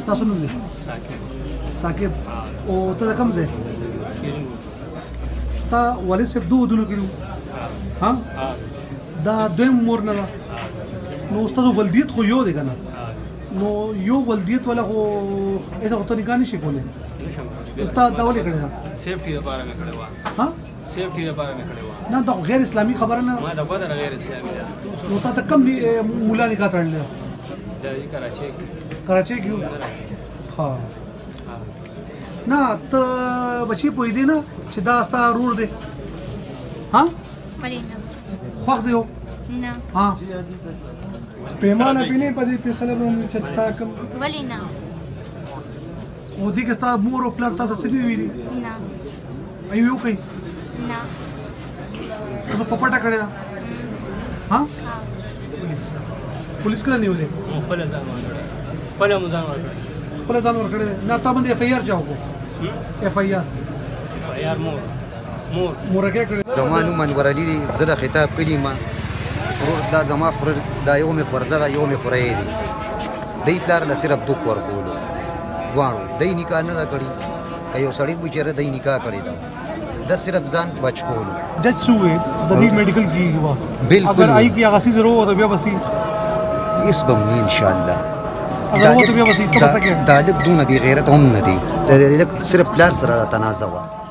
ستاسو نوم دی ثاقب او ته د کوم ځای ستا والد صاحب دوه ودونه کړي ها دا دویم مور نه ده نو ستاسو ولدیت خو یو دی که نه نو یو ولدیت والا خو ایسا خو ته نکاح نشي کولی تا دا ولې کړې ده سیفټي لپاره مې کړې وه ها سیفټي لپاره مې کړې وه نه دا غیر اسلامي خبره نه ما د پته غیر اسلامي ده نو تا ته کم مولا نکاح تړلی ده د کراچۍ کې کراچۍ کې ها نه ته بچی پوهېدې نه چې دا ستا رور دی ها ولې نه خوښ دی و نه ها پیمانه پینې په دې فیصله باندې چې تا کوم ولې نه او دې کې ستا مور او پلار تا ته څه نه ویلي نه ایو یو کوي نه تاسو په پټه کړې ده ها پولیس کله نیولې خپل ځان ورکړی خپل مو ځان ورکړی خپل ځان ورکړې ده نه تا باندې اف آی آر چا وکړو اف آی آر یار مور مورګه کړې زما نوم انور علي دی زه د خطاب کلي ما دا زما خور دا یو مې خورزه ده یو مې خوری دی دی پلار له صرف دوک ورکولو دواړو دی نکاح نه ده کړې که یو سړی بیچاره دی نکاح کړې ده دا صرف ځان بچ کولو جج سوې د دې میډیکل کیږي وا بالکل اگر آئی کی اغاسی ضرور ہو تو بیا بسی اس بمنی انشاءاللہ اگر وہ تو بیا بسی تو بس سکے دا لک دونه بی غیرت هم نه دی دا لک صرف پلار سره دا تنازع وه